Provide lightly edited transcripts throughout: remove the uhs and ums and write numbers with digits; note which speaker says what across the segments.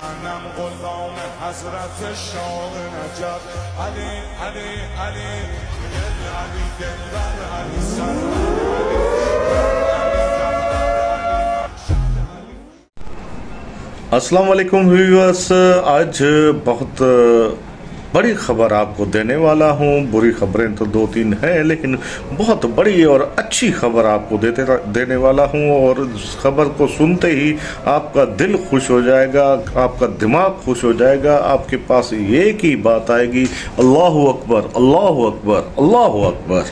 Speaker 1: منم غلام حضرت شاه نجف علی علی علی دل علی دلبر علی سرور
Speaker 2: अस्सलाम वालेकुम व्यूअर्स। आज बहुत बड़ी खबर आपको देने वाला हूँ। बुरी खबरें तो दो तीन हैं, लेकिन बहुत बड़ी और अच्छी खबर आपको देने वाला हूँ। और इस खबर को सुनते ही आपका दिल खुश हो जाएगा, आपका दिमाग खुश हो जाएगा। आपके पास एक ही बात आएगी, अल्लाहु अकबर अल्लाहु अकबर अल्लाहु अकबर।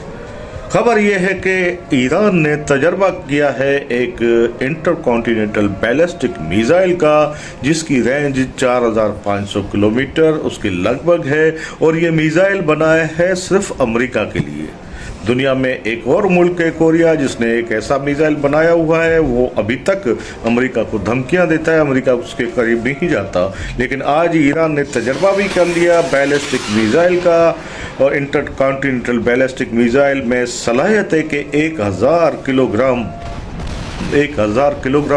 Speaker 2: खबर यह है कि ईरान ने तजर्बा किया है एक इंटरकॉन्टिनेंटल बैलिस्टिक मिसाइल का, जिसकी रेंज 4500 किलोमीटर उसके लगभग है। और ये मिसाइल बनाया है सिर्फ अमेरिका के लिए। दुनिया में एक और मुल्क है कोरिया, जिसने एक ऐसा मिसाइल बनाया हुआ है। वो अभी तक अमेरिका को धमकियां देता है, अमेरिका उसके करीब नहीं जाता। लेकिन आज ईरान ने तजर्बा भी कर लिया बैलिस्टिक मिसाइल का। और इंटरकॉन्टिनेंटल बैलिस्टिक मिसाइल में सलाहियत है कि 1000 किलोग्राम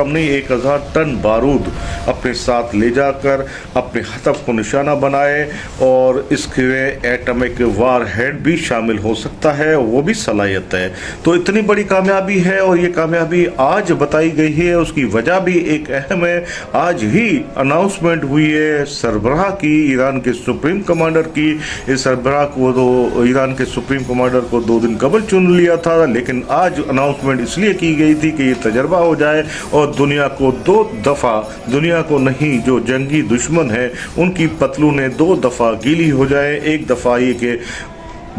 Speaker 2: नहीं 1000 टन बारूद अपने साथ ले जाकर अपने हदफ को निशाना बनाए। और इसमें एटॉमिक वार हेड भी शामिल हो सकता है, वो भी सलाहियत है। तो इतनी बड़ी कामयाबी है, और ये कामयाबी आज बताई गई है। उसकी वजह भी एक अहम है। आज ही अनाउंसमेंट हुई है सरबराह की, ईरान के सुप्रीम कमांडर की। इस सरबराह को तो ईरान के सुप्रीम कमांडर को 2 दिन कबल चुन लिया था, लेकिन आज अनाउंसमेंट इसलिए की गई थी कि ये तजर्बा हो जाए और दुनिया को 2 दफ़ा, दुनिया को नहीं, जो जंगी दुश्मन है उनकी पतलूनें 2 दफ़ा गीली हो जाए। एक दफ़ा ये कि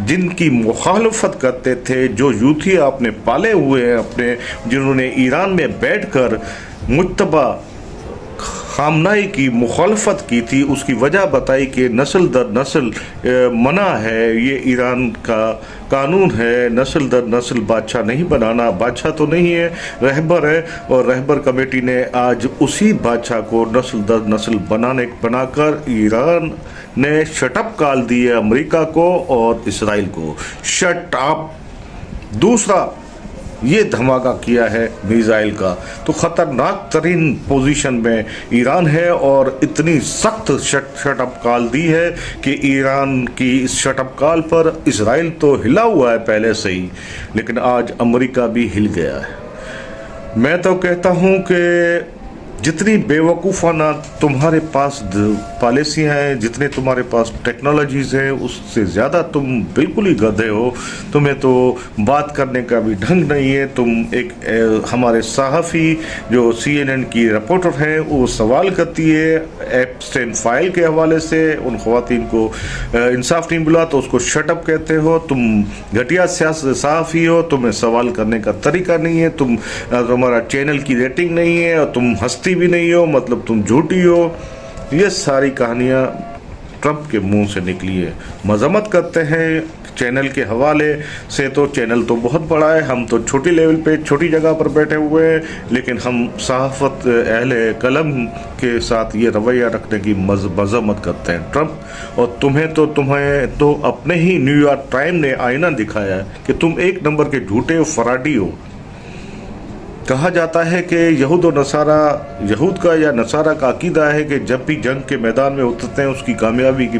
Speaker 2: जिनकी मुखालफत करते थे, जो यूथी आपने पाले हुए हैं अपने, जिन्होंने ईरान में बैठकर मुज्तबा खामनाई की मुखालफत की थी, उसकी वजह बताई कि नस्ल दर नस्ल मना है, ये ईरान का कानून है। नस्ल दर नस्ल बादशाह नहीं बनाना। बादशाह तो नहीं है, रहबर है। और रहबर कमेटी ने आज उसी बादशाह को नस्ल दर नस्ल बनाकर ईरान ने शटअप कॉल दी है अमेरिका को और इसराइल को। Shut up. दूसरा ये धमाका किया है मिसाइल का, तो ख़तरनाक तरीन पोजीशन में ईरान है। और इतनी सख्त शटअप कॉल दी है कि ईरान की इस शटअप कॉल पर इसराइल तो हिला हुआ है पहले से ही, लेकिन आज अमेरिका भी हिल गया है। मैं तो कहता हूँ कि जितनी बेवकूफ़ाना तुम्हारे पास पॉलिसियाँ हैं, जितने तुम्हारे पास टेक्नोलॉजीज़ हैं, उससे ज़्यादा तुम बिल्कुल ही गधे हो। तुम्हें तो बात करने का भी ढंग नहीं है। तुम एक हमारे सहाफ़ी जो CNN की रिपोर्टर हैं, वो सवाल करती है एप्स्टाइन फाइल के हवाले से, उन ख़वातीन को इंसाफ नहीं मिला तो उसको शटअप कहते हो। तुम घटिया सहाफ़ी हो, तुम्हें सवाल करने का तरीका नहीं है, तुम्हारा चैनल की रेटिंग नहीं है, और तुम हस्ती भी नहीं हो, मतलब तुम झूठी हो। ये सारी कहानियाँ ट्रंप के मुंह से निकली है। मजम्मत करते हैं चैनल के हवाले से, तो चैनल तो बहुत बड़ा है, हम तो छोटी लेवल पे छोटी जगह पर बैठे हुए हैं, लेकिन हम सहाफ़त अहले कलम के साथ ये रवैया रखने की मजम्मत करते हैं ट्रंप। और तुम्हें तो अपने ही न्यूयॉर्क टाइम ने आईना दिखाया है कि तुम एक नंबर के झूठे फराडी हो। कहा जाता है कि यहूद का या नसारा का अकीदा है कि जब भी जंग के मैदान में उतरते हैं, उसकी कामयाबी के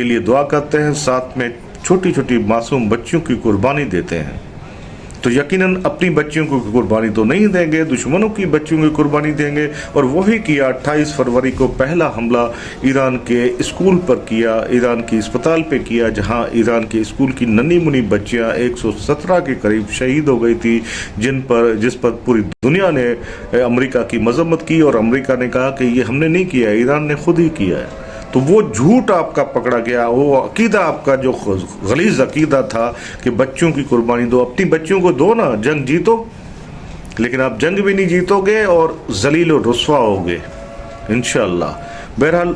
Speaker 2: लिए दुआ करते हैं, साथ में छोटी छोटी मासूम बच्चियों की कुर्बानी देते हैं। तो यकीनन अपनी बच्चियों को कुर्बानी तो नहीं देंगे, दुश्मनों की बच्चियों की कुर्बानी देंगे। और वही किया 28 फरवरी को पहला हमला ईरान के स्कूल पर किया, ईरान की अस्पताल पे किया, जहां ईरान के स्कूल की नन्ही मुन्नी बच्चियां 117 के करीब शहीद हो गई थी, जिस पर पूरी दुनिया ने अमेरिका की मजम्मत की। और अमेरिका ने कहा कि ये हमने नहीं किया, ईरान ने खुद ही किया है। तो वो झूठ आपका पकड़ा गया, वो अकीदा आपका जो गलीज़ अकीदा था कि बच्चों की कुर्बानी दो, अपनी बच्चियों को दो ना, जंग जीतो। लेकिन आप जंग भी नहीं जीतोगे और जलील और रुस्वा होगे इंशाअल्लाह। बहरहाल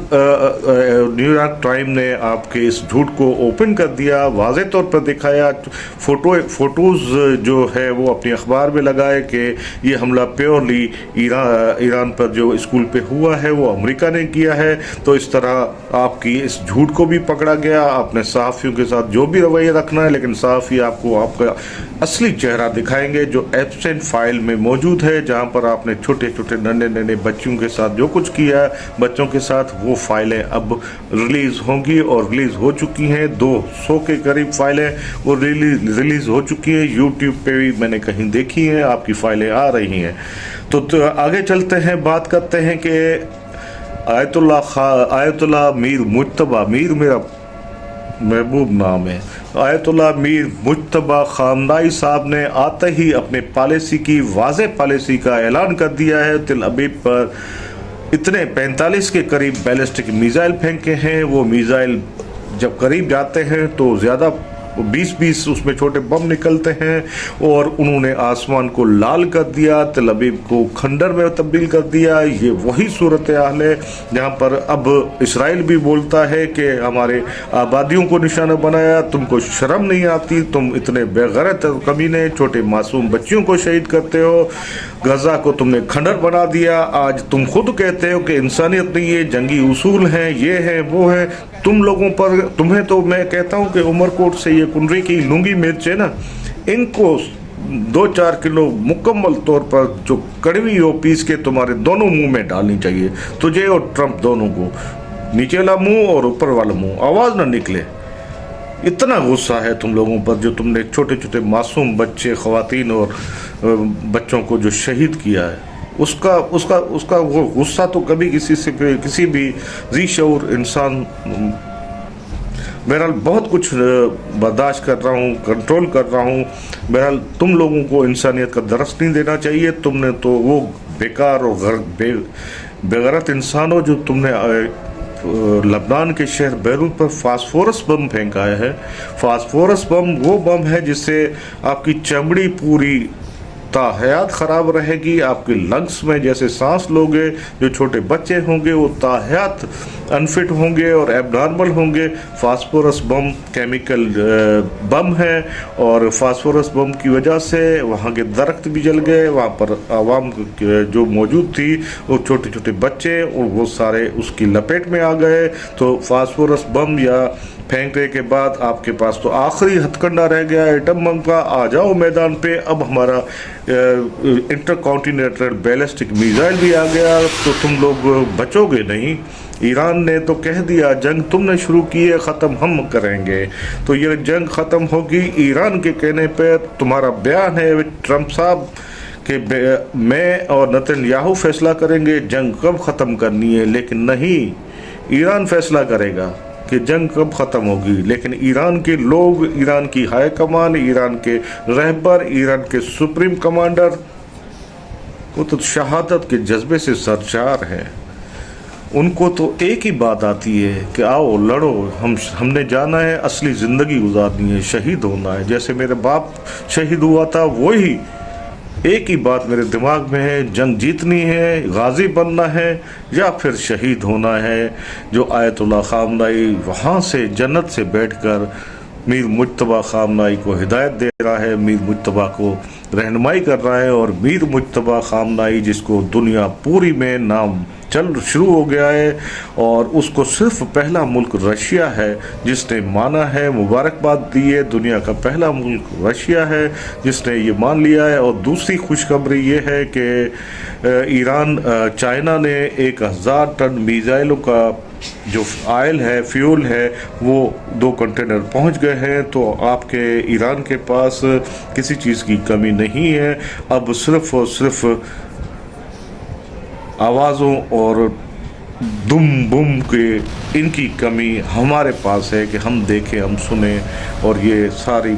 Speaker 2: न्यूयॉर्क टाइम ने आपके इस झूठ को ओपन कर दिया, वाज़े तौर पर दिखाया। फ़ोटोज़ जो है वो अपने अखबार में लगाए कि ये हमला प्योरली ईरान पर जो स्कूल पे हुआ है वो अमेरिका ने किया है। तो इस तरह आपकी इस झूठ को भी पकड़ा गया। आपने सहाफ़ियों के साथ जो भी रवैया रखना है, लेकिन सहाफ़ी आपको आपका असली चेहरा दिखाएंगे जो एप्स्टाइन फाइल में मौजूद है, जहाँ पर आपने छोटे छोटे नन्हे नन्हे बच्चों के साथ जो कुछ किया बच्चों के साथ, वो फाइलें अब रिलीज़ होंगी और रिलीज़ हो चुकी हैं। 200 के करीब फाइलें वो रिलीज़ हो चुकी हैं। यूट्यूब पे भी मैंने कहीं देखी हैं, आपकी फाइलें आ रही हैं। तो आगे चलते हैं, बात करते हैं कि आयतुल्लाह मीर मुज्तबा, मीर मेरा महबूब नाम है, आयतुल्लाह मीर मुज्तबा खामनाई साहब ने आते ही अपने पॉलिसी की वाज़े पॉलिसी का ऐलान कर दिया है। तिल अबीब पर इतने 45 के करीब बैलिस्टिक मिसाइल फेंके हैं। वो मिसाइल जब करीब जाते हैं तो ज़्यादा 20-20 उसमें छोटे बम निकलते हैं और उन्होंने आसमान को लाल कर दिया, तिल अबीब को खंडर में तब्दील कर दिया। ये वही सूरत हाल है जहाँ पर अब इसराइल भी बोलता है कि हमारे आबादियों को निशाना बनाया, तुमको शर्म नहीं आती, तुम इतने बेगैरत कमीने छोटे मासूम बच्चियों को शहीद करते हो, गजा को तुमने खंडर बना दिया। आज तुम खुद कहते हो कि इंसानियत नहीं है, जंगी उसूल हैं, ये है वो है। तुम लोगों पर, तुम्हें तो मैं कहता हूँ कि उमरकोट से ये कुंडरी की लूंगी मिर्च है ना, इनको 2-4 किलो मुकम्मल तौर पर जो कड़वी हो पीस के तुम्हारे दोनों मुंह में डालनी चाहिए, तुझे और ट्रंप दोनों को, नीचेला मुंह और ऊपर वाला मुंह, आवाज़ ना निकले। इतना गुस्सा है तुम लोगों पर जो तुमने छोटे छोटे मासूम बच्चे, ख़वातीन और बच्चों को जो शहीद किया है, उसका वो गुस्सा तो कभी किसी भी ज़ी शऊर इंसान, बहरहाल बहुत कुछ बर्दाश्त कर रहा हूँ, कंट्रोल कर रहा हूँ। बहरहाल तुम लोगों को इंसानियत का दरस नहीं देना चाहिए। तुमने तो वो बेकार और बेगैरत इंसान हो जो तुमने लबनान के शहर बैरूत पर फास्फोरस बम फेंका है। फास्फोरस बम वो बम है जिससे आपकी चमड़ी पूरी ताहयात ख़राब रहेगी, आपके लंग्स में जैसे सांस लोगे, जो छोटे बच्चे होंगे वो ताहयात अनफिट होंगे और एबनॉर्मल होंगे। फास्फोरस बम केमिकल बम है और फास्फोरस बम की वजह से वहाँ के दरख्त भी जल गए, वहाँ पर आवाम जो मौजूद थी वो छोटे छोटे बच्चे और वो सारे उसकी लपेट में आ गए। तो फास्फोरस बम या फेंकने के बाद आपके पास तो आखिरी हथकंडा रह गया एटम बम का। आ जाओ मैदान पे, अब हमारा इंटरकॉन्टिनेंटल बैलिस्टिक मिसाइल भी आ गया, तो तुम लोग बचोगे नहीं। ईरान ने तो कह दिया जंग तुमने शुरू की है, ख़त्म हम करेंगे। तो ये जंग ख़त्म होगी ईरान के कहने पर। तुम्हारा बयान है ट्रंप साहब कि मैं और नेतन्याहू फैसला करेंगे जंग कब ख़त्म करनी है, लेकिन नहीं, ईरान फैसला करेगा कि जंग कब ख़त्म होगी। लेकिन ईरान के लोग, ईरान की हाई कमान, ईरान के रहबर, ईरान के सुप्रीम कमांडर, वो तो शहादत के जज्बे से सरशार हैं। उनको तो एक ही बात आती है कि आओ लड़ो, हमने जाना है, असली ज़िंदगी गुजारनी है, शहीद होना है। जैसे मेरे बाप शहीद हुआ था, वही एक ही बात मेरे दिमाग में है, जंग जीतनी है, गाजी बनना है या फिर शहीद होना है। जो आयतुल्लाह खामनाई वहाँ से जन्नत से बैठकर मीर मुज्तबा खामनाई को हिदायत दे रहा है, मीर मुज्तबा को रहनुमाई कर रहा है, और मीर मुज्तबा खामनाई जिसको दुनिया पूरी में नाम चल शुरू हो गया है, और उसको सिर्फ पहला मुल्क रशिया है जिसने माना है, मुबारकबाद दी है। दुनिया का पहला मुल्क रशिया है जिसने ये मान लिया है। और दूसरी खुशखबरी ये है कि चाइना ने 1000 टन मिसाइलों का जो आयल है, फ्यूल है, वो 2 कंटेनर पहुंच गए हैं। तो आपके ईरान के पास किसी चीज़ की कमी नहीं है। अब सिर्फ और सिर्फ आवाज़ों और दुम बुम के इनकी कमी हमारे पास है कि हम देखें, हम सुने, और ये सारी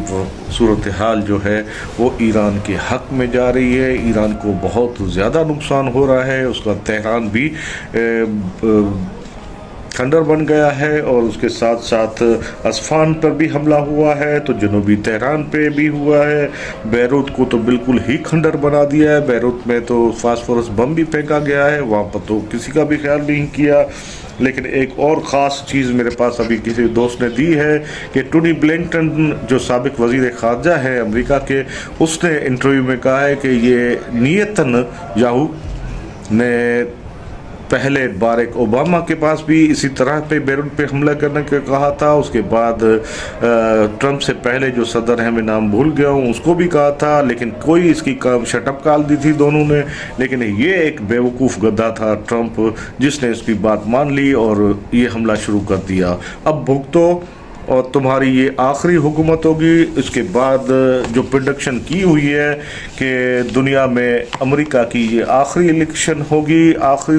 Speaker 2: सूरत हाल जो है वो ईरान के हक़ में जा रही है। ईरान को बहुत ज़्यादा नुकसान हो रहा है, उसका तेहरान भी खंडर बन गया है, और उसके साथ साथ अस्फान पर भी हमला हुआ है, तो जनूबी तेहरान पे भी हुआ है। बैरूत को तो बिल्कुल ही खंडर बना दिया है। बैरूत में तो फास्फोरस बम भी फेंका गया है, वहाँ पर तो किसी का भी ख्याल नहीं किया। लेकिन एक और ख़ास चीज़ मेरे पास अभी किसी दोस्त ने दी है कि टोनी ब्लिंकन जो साबिक वज़ीर ख़ारजा है अमेरिका के, उसने इंटरव्यू में कहा है कि ये नियतन याहू ने पहले बारक ओबामा के पास भी इसी तरह पे बेरूत पे हमला करने का कहा था। उसके बाद ट्रंप से पहले जो सदर है, मैं नाम भूल गया हूँ, उसको भी कहा था, लेकिन कोई इसकी शटअप कॉल दी थी दोनों ने। लेकिन ये एक बेवकूफ़ गधा था ट्रंप, जिसने इसकी बात मान ली और ये हमला शुरू कर दिया। अब भुगतो और तुम्हारी ये आखिरी हुकूमत होगी। इसके बाद जो प्रोडक्शन की हुई है कि दुनिया में अमेरिका की ये आखिरी इलेक्शन होगी, आखिरी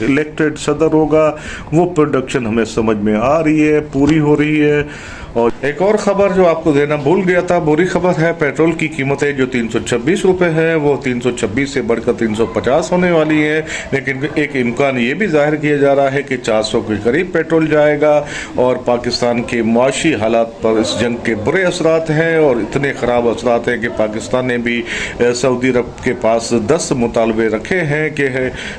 Speaker 2: इलेक्टेड सदर होगा, वो प्रोडक्शन हमें समझ में आ रही है, पूरी हो रही है। और एक और ख़बर जो आपको देना भूल गया था, बुरी खबर है, पेट्रोल की कीमतें जो 326 रुपये हैं वो 326 से बढ़कर 350 होने वाली है। लेकिन एक इम्कान ये भी जाहिर किया जा रहा है कि 400 के करीब पेट्रोल जाएगा। और पाकिस्तान के मुआशी हालात पर इस जंग के बुरे असरात हैं और इतने ख़राब असरात हैं कि पाकिस्तान ने भी सऊदी अरब के पास 10 मुतालबे रखे हैं कि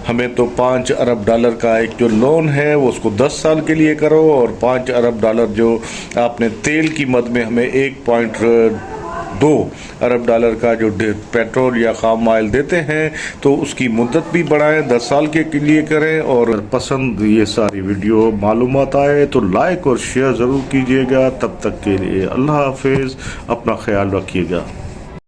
Speaker 2: हमें तो $5 अरब का एक जो लोन है वो उसको 10 साल के लिए करो, और $5 अरब जो आपने तेल की मद में हमें 1.2 अरब का जो पेट्रोल या खाम ऑयल देते हैं तो उसकी मुद्दत भी बढ़ाएं, 10 साल के लिए करें। और पसंद ये सारी वीडियो मालूमात आए तो लाइक और शेयर ज़रूर कीजिएगा। तब तक के लिए अल्लाह हाफिज़, अपना ख्याल रखिएगा।